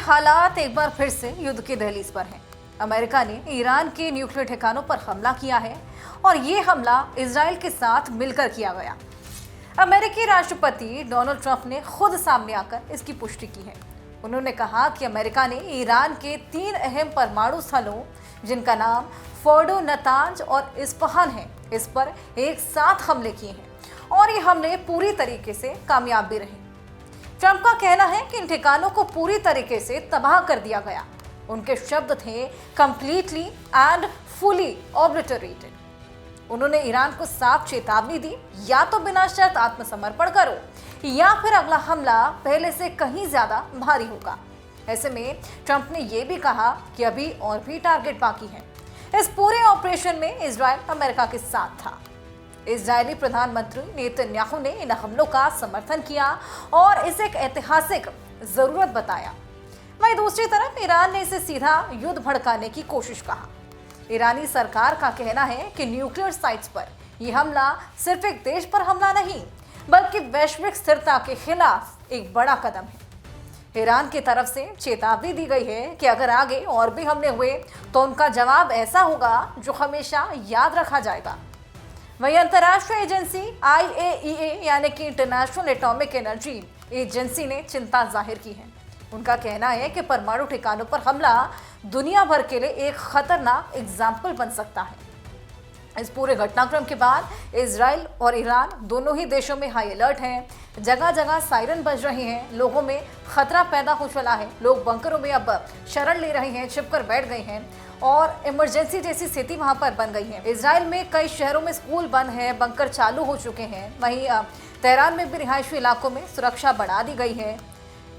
हालात एक बार फिर से युद्ध की दहलीज पर हैं। अमेरिका ने ईरान के न्यूक्लियर ठिकानों पर हमला किया है और ये हमला इजराइल के साथ मिलकर किया गया। अमेरिकी राष्ट्रपति डोनाल्ड ट्रंप ने खुद सामने आकर इसकी पुष्टि की है। उन्होंने कहा कि अमेरिका ने ईरान के 3 अहम परमाणु स्थलों, जिनका नाम फोर्डो, नतांज और इस्फहान है, इस पर एक साथ हमले किए हैं और ये हमले पूरी तरीके से कामयाब भी रहे। ट्रंप का कहना है कि इन ठिकानों को पूरी तरीके से तबाह कर दिया गया। उनके शब्द थे कंप्लीटली एंड फुली ऑब्लिटरेटेड। उन्होंने ईरान को साफ चेतावनी दी, या तो बिना शर्त आत्मसमर्पण करो या फिर अगला हमला पहले से कहीं ज्यादा भारी होगा। ऐसे में ट्रंप ने यह भी कहा कि अभी और भी टारगेट बाकी हैं। इस पूरे ऑपरेशन में इजराइल अमेरिका के साथ था। इजरायली प्रधानमंत्री नेतन्याहू ने इन हमलों का समर्थन किया और इसे एक ऐतिहासिक जरूरत बताया। वहीं दूसरी तरफ ईरान ने इसे सीधा युद्ध भड़काने की कोशिश कहा। ईरानी सरकार का कहना है कि न्यूक्लियर साइट्स पर यह हमला सिर्फ एक देश पर हमला नहीं, बल्कि वैश्विक स्थिरता के खिलाफ एक बड़ा कदम है। ईरान की तरफ से चेतावनी दी गई है कि अगर आगे और भी हमले हुए तो उनका जवाब ऐसा होगा जो हमेशा याद रखा जाएगा। वहीं अंतर्राष्ट्रीय एजेंसी IAEA यानी कि इंटरनेशनल एटॉमिक एनर्जी एजेंसी ने चिंता जाहिर की है। उनका कहना है कि परमाणु ठिकानों पर हमला दुनिया भर के लिए एक खतरनाक एग्जाम्पल बन सकता है। इस पूरे घटनाक्रम के बाद इजराइल और ईरान दोनों ही देशों में हाई अलर्ट हैं। जगह जगह सायरन बज रहे हैं, लोगों में खतरा पैदा हो चला है। लोग बंकरों में अब शरण ले रहे हैं, छिपकर बैठ गए हैं और इमरजेंसी जैसी स्थिति वहां पर बन गई है। इजराइल में कई शहरों में स्कूल बंद है, बंकर चालू हो चुके हैं। वहीं तेहरान में भी रिहायशी इलाकों में सुरक्षा बढ़ा दी गई है।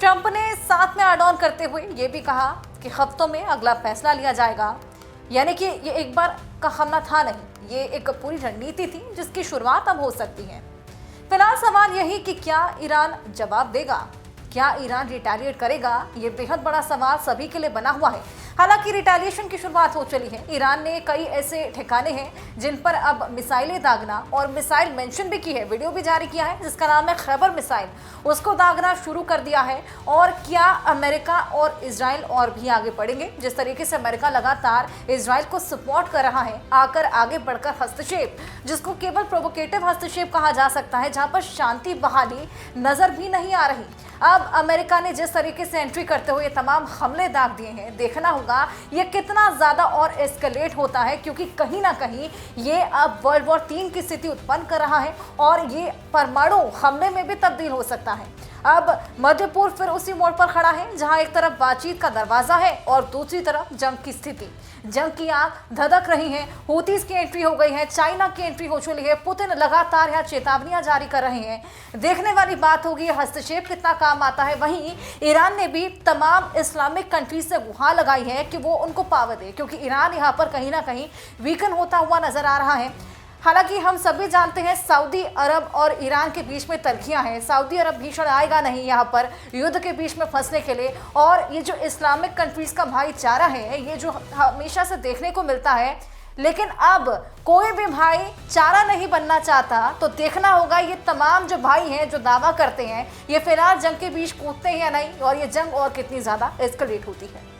ट्रंप ने साथ में एड ऑन करते हुए ये भी कहा कि हफ्तों में अगला फैसला लिया जाएगा, यानी कि ये एक बार का हमला था नहीं, ये एक पूरी रणनीति थी जिसकी शुरुआत अब हो सकती है। फिलहाल सवाल यही कि क्या ईरान जवाब देगा, क्या ईरान रिटेलिएट करेगा? ये बेहद बड़ा सवाल सभी के लिए बना हुआ है। हालांकि रिटेलिएशन की शुरुआत हो चली है। ईरान ने कई ऐसे ठिकाने हैं जिन पर अब मिसाइलें दागना और मिसाइल मेंशन भी की है, वीडियो भी जारी किया है जिसका नाम है खैबर मिसाइल, उसको दागना शुरू कर दिया है। और क्या अमेरिका और इजराइल और भी आगे बढ़ेंगे? जिस तरीके से अमेरिका लगातार इजराइल को सपोर्ट कर रहा है, आकर आगे बढ़कर हस्तक्षेप, जिसको केवल प्रोवोकेटिव हस्तक्षेप कहा जा सकता है, जहां पर शांति बहाली नजर भी नहीं आ रही। अब अमेरिका ने जिस तरीके से एंट्री करते हुए तमाम हमले दाग दिए हैं, देखना होगा ये कितना ज्यादा और एस्केलेट होता है, क्योंकि कहीं ना कहीं ये अब वर्ल्ड वॉर 3 की स्थिति उत्पन्न कर रहा है और ये परमाणु हमले में भी तब्दील हो सकता है। अब मध्य पूर्व फिर उसी मोड़ पर खड़ा है जहां एक तरफ बातचीत का दरवाजा है और दूसरी तरफ जंग की स्थिति, जंग की आग धधक रही है। हूतीज की एंट्री हो गई है, चाइना की एंट्री हो चुकी है, पुतिन लगातार यहाँ चेतावनियां जारी कर रहे हैं। देखने वाली बात होगी हस्तक्षेप कितना काम आता है। वहीं ईरान ने भी तमाम इस्लामिक कंट्रीज से गुहार लगाई है कि वो उनको पावर दे, क्योंकि ईरान यहाँ पर कहीं ना कहीं वीकन होता हुआ नजर आ रहा है। हालांकि हम सभी जानते हैं सऊदी अरब और ईरान के बीच में तरकियां हैं। सऊदी अरब भीषण आएगा नहीं यहाँ पर युद्ध के बीच में फंसने के लिए, और ये जो इस्लामिक कंट्रीज का भाईचारा है, ये जो हमेशा से देखने को मिलता है, लेकिन अब कोई भी भाई चारा नहीं बनना चाहता। तो देखना होगा ये तमाम जो भाई हैं जो दावा करते हैं, ये फिलहाल जंग के बीच कूदते हैं या नहीं, और ये जंग और कितनी ज्यादा एस्केलेट होती है।